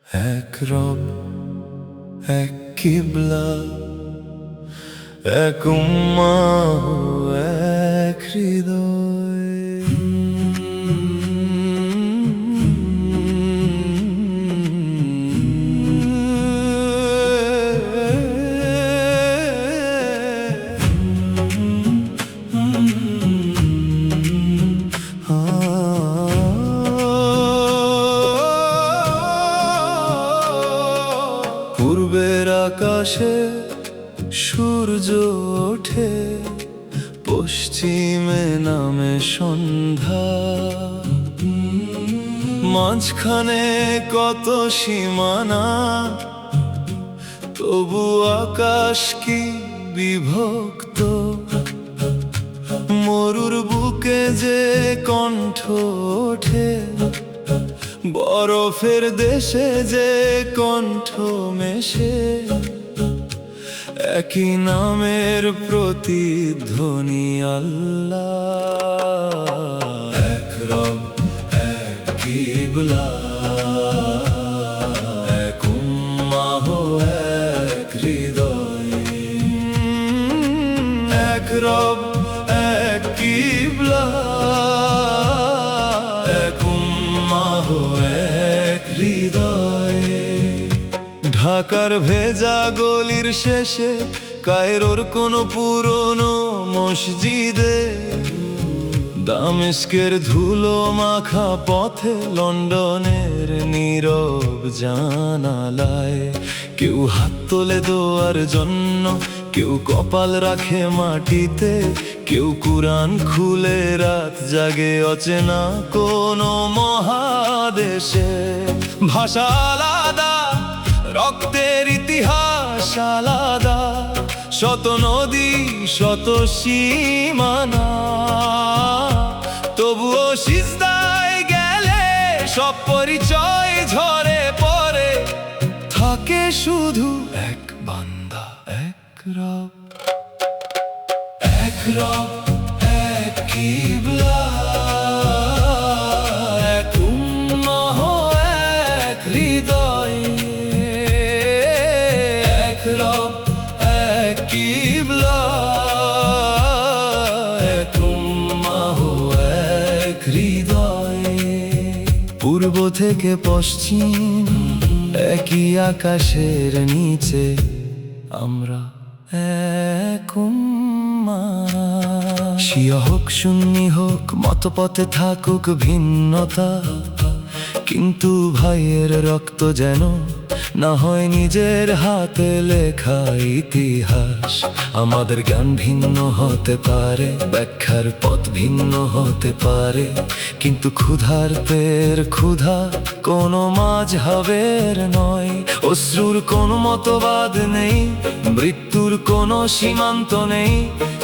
এক রব, এক কিবলা, এক উম্মাহ, এক হৃদয়। পূর্বের আকাশে সূর্য ওঠে, পশ্চিমে নামে সন্ধ্যা। মাঝখানে কত সীমানা, তবু আকাশ কি বিভক্ত। মরুর বুকে যে কণ্ঠ ওঠে, বরফের দেশে যে কণ্ঠ মেশে। একই নামের প্রতিধ্বনি আল্লাহ। এক রব, এক কিবলা, এক উম্মাহ, এক হৃদয়। এক রব, এক কিবলা, এক উম্মাহ, এক হৃদয়। ঢাকার ভেজা গলির শেষে কায়রোর কোনো পুরনো মসজিদে, দামেস্কের ধুলো মাখা পথে, লন্ডনের নীরব জানালায় কেউ হাত তোলে দোয়ার জন্য, কেউ কপাল রাখে মাটিতে, কেউ কুরআন খুলে রাত জাগে অচেনা কোনো মহাদেশে। ভাষা আলাদা, রক্তের ইতিহাস আলাদা, শত নদী শত সীমানা। তবুও সিজদায় গেলে সব পরিচয় ঝরে পড়ে, থাকে শুধু এক বান্দা, এক রব। এক রব, এক কিবলা, এক উম্মাহ, এক হৃদয়। এক রব, এক কিবলা, এক উম্মাহ, এক হৃদয়। পূর্ব থেকে পশ্চিম একই আকাশের নিচে, আমরা এক উম্মাহ। শিয়া হোক সুন্নি হোক, মতপথে থাকুক ভিন্নতা, কিন্তু ভাইয়ের রক্ত যেন না হয় নিজের হাতে লেখা ইতিহাস। আমাদের জ্ঞান ভিন্ন হতে পারে, ব্যাখ্যার পথ ভিন্ন হতে পারে, কিন্তু ক্ষুধার্তের ক্ষুধা কোনো মাযহাবের নয়। অশ্রুর কোনো মতবাদ নেই, মৃত্যুর কোনো সীমান্ত নেই,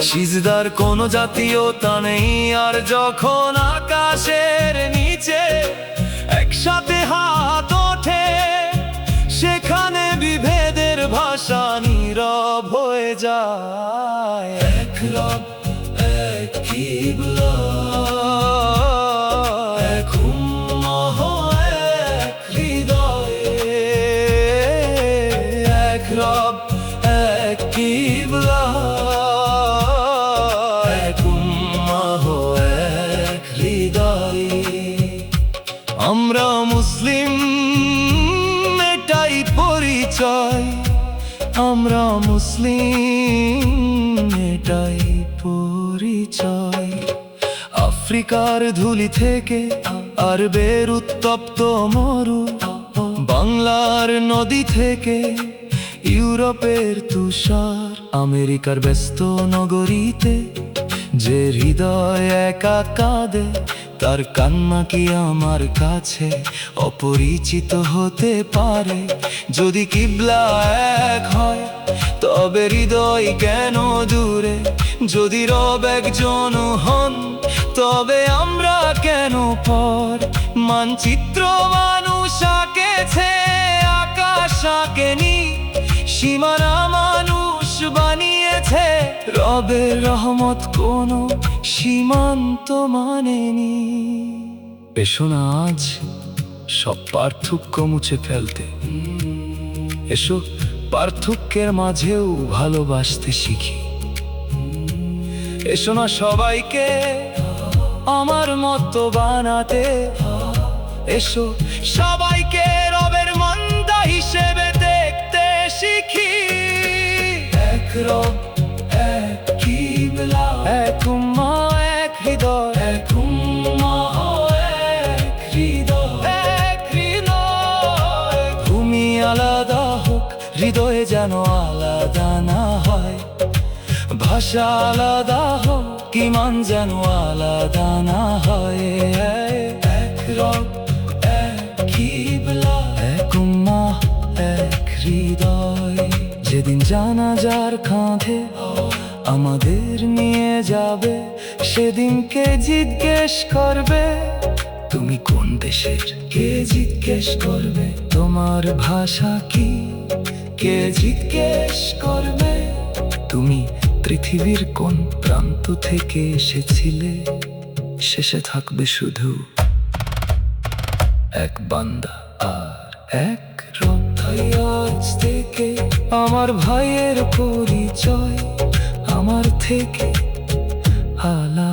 সিজদার কোনো জাতীয়তা নেই। আর যখন আকাশের নিচে একসাথে হাত ওঠে, সেখানে বিভেদের ভাষা নীরব হয়ে যায়। এক রব, এক কিবলা, এক উম্মাহ, এক হৃদয়। এক রব, এক কিবলা, এক উম্মাহ, এক হৃদয়। আমরা মুসলিম, এটাই পরিচয়। আমরা মুসলিম, এটাই পরিচয়। আফ্রিকার ধুলি থেকে আরবের উত্তপ্ত মরু, বাংলার নদী থেকে ইউরোপের তুষার, আমেরিকার ব্যস্ত নগরীতে যে হৃদয় একা কাঁদে, তার কান্না কি আমার কাছে অপরিচিত হতে পারে? যদি কিবলা এক হয়, তবে হৃদয় কেন দূরে? যদি রব একজন হন, তবে আমরা কেন পর? মানচিত্র মানুষ আঁকেছে, আকাশ আঁকেনি, সীমানা মানুষ বানিয়েছে। রবের রহমত কোনো সীমান্ত মানেনি। এসো না আজ সব পার্থক্য মুছে ফেলতে। এসো পার্থক্যের মাঝেও ভালোবাসতে শিখি। এসো না সবাইকে আমার মতো বানাতে, এসো সবাইকে রবের মন্দা হিসেবে দেখতে শিখি। এক রব, এক কিবলা, এক উম্মা, এক হৃদয়, এক উম্মা, এক হৃদয়, এক হৃদয়। ভূমি আলাদা হোক, হৃদয়ে যেন আলাদা না হয়। ভাষা আলাদা হোক, ঈমান যেন আলাদা না হয়। এক রব, এক কিবলা, এক উম্মা, এক হৃদয়। যেদিন জানাজার কাঁধে আমাদের নিয়ে যাবে, সেদিনকে জিজ্ঞেস করবে তুমি কোন দেশের। কে জিজ্ঞেস করবে তোমার ভাষা কি, কে জিজ্ঞেস করবে তুমি পৃথিবীর কোন প্রান্ত থেকে এসেছিলে। শেষে থাকবে শুধু এক বান্দা আর এক রব। তাই আজ থেকে আমার ভাইয়ের পরিচয় আমার থেকে আলাদা।